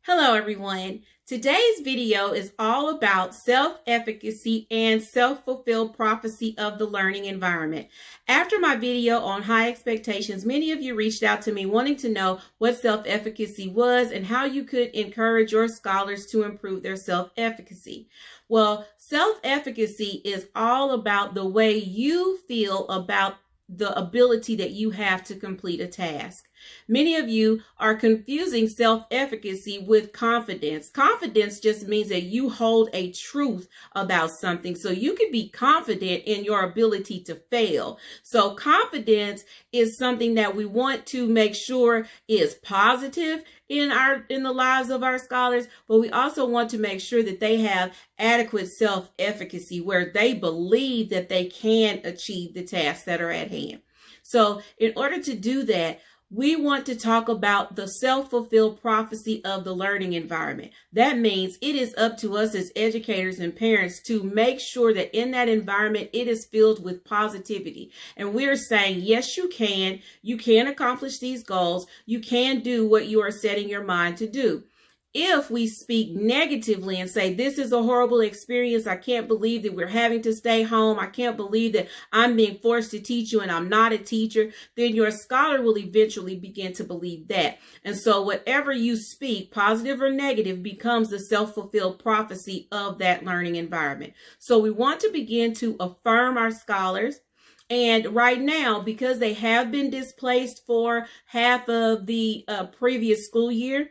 Hello everyone. Today's video is all about self-efficacy and self-fulfilled prophecy of the learning environment. After my video on high expectations, many of you reached out to me wanting to know what self-efficacy was and how you could encourage your scholars to improve their self-efficacy. Well, self-efficacy is all about the way you feel about the ability that you have to complete a task. Many of you are confusing self-efficacy with confidence. Confidence just means that you hold a truth about something. So you can be confident in your ability to fail. So confidence is something that we want to make sure is positive in the lives of our scholars, but we also want to make sure that they have adequate self-efficacy where they believe that they can achieve the tasks that are at hand. So in order to do that, we want to talk about the self-fulfilled prophecy of the learning environment. That means it is up to us as educators and parents to make sure that in that environment, it is filled with positivity. And we're saying, yes, you can accomplish these goals. You can do what you are setting your mind to do. If we speak negatively and say, this is a horrible experience, I can't believe that we're having to stay home, I can't believe that I'm being forced to teach you and I'm not a teacher, then your scholar will eventually begin to believe that. And so whatever you speak, positive or negative, becomes the self-fulfilled prophecy of that learning environment. So we want to begin to affirm our scholars. And right now, because they have been displaced for half of the previous school year,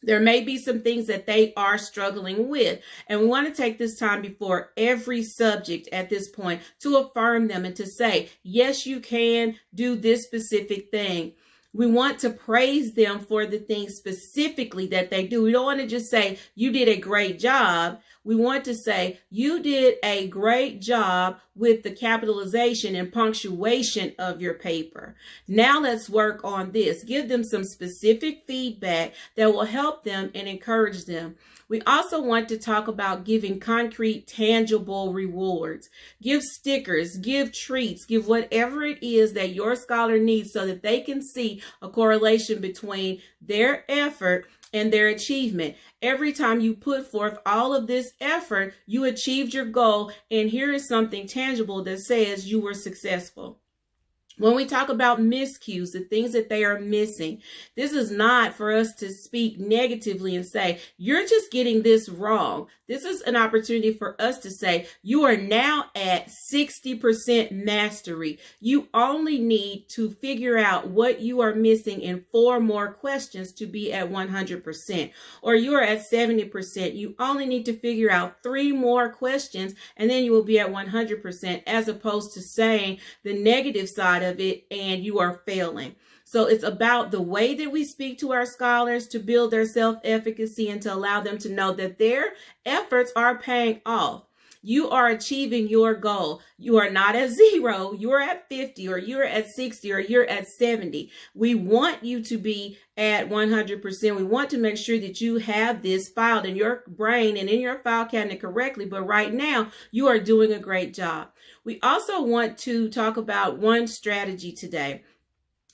there may be some things that they are struggling with. And we want to take this time before every subject at this point to affirm them and to say, yes, you can do this specific thing. We want to praise them for the things specifically that they do. We don't want to just say, you did a great job. We want to say, you did a great job with the capitalization and punctuation of your paper. Now let's work on this. Give them some specific feedback that will help them and encourage them. We also want to talk about giving concrete, tangible rewards. Give stickers, give treats, give whatever it is that your scholar needs so that they can see a correlation between their effort and their achievement. Every time you put forth all of this effort, you achieved your goal, and here is something tangible that says you were successful. When we talk about miscues, the things that they are missing, this is not for us to speak negatively and say, you're just getting this wrong. This is an opportunity for us to say, you are now at 60% mastery. You only need to figure out what you are missing in 4 more questions to be at 100%. Or you are at 70%. You only need to figure out 3 more questions and then you will be at 100%, as opposed to saying the negative side of it and you are failing. So it's about the way that we speak to our scholars to build their self-efficacy and to allow them to know that their efforts are paying off. You are achieving your goal. You are not at 0. You're at 50 or you're at 60 or you're at 70. We want you to be at 100%. We want to make sure that you have this filed in your brain and in your file cabinet correctly. But right now, you are doing a great job. We also want to talk about one strategy today.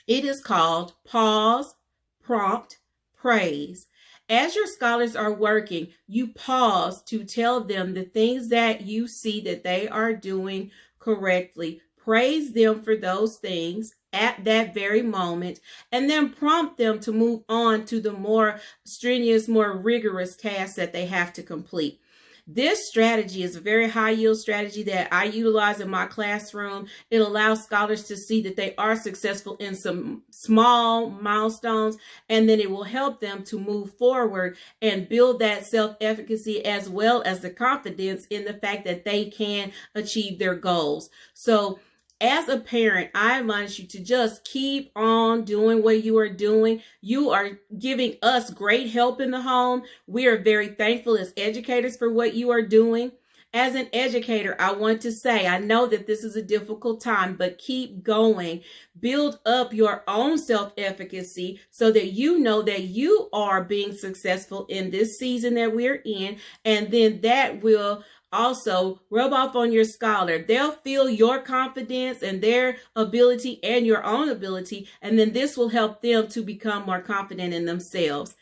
It is called pause, prompt, praise. As your scholars are working, you pause to tell them the things that you see that they are doing correctly. Praise them for those things at that very moment, and then prompt them to move on to the more strenuous, more rigorous tasks that they have to complete. This strategy is a very high yield strategy that I utilize in my classroom. It allows scholars to see that they are successful in some small milestones, and then it will help them to move forward and build that self-efficacy as well as the confidence in the fact that they can achieve their goals. So as a parent, I advise you to just keep on doing what you are doing. You are giving us great help in the home. We are very thankful as educators for what you are doing. As an educator, I want to say, I know that this is a difficult time, but keep going. Build up your own self-efficacy so that you know that you are being successful in this season that we're in, and then that will also rub off on your scholar. They'll feel your confidence and their ability and your own ability, and then this will help them to become more confident in themselves.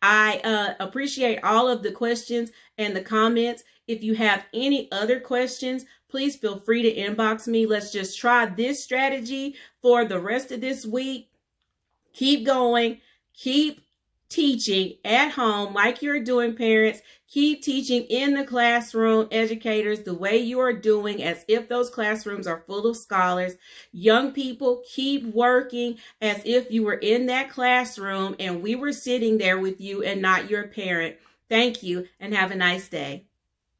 I appreciate all of the questions and the comments. If you have any other questions, please feel free to inbox me. Let's just try this strategy for the rest of this week. Keep going. Keep teaching at home like you're doing, parents. Keep teaching in the classroom, educators, the way you are doing, as if those classrooms are full of scholars. Young people, keep working as if you were in that classroom and we were sitting there with you and not your parent. Thank you and have a nice day.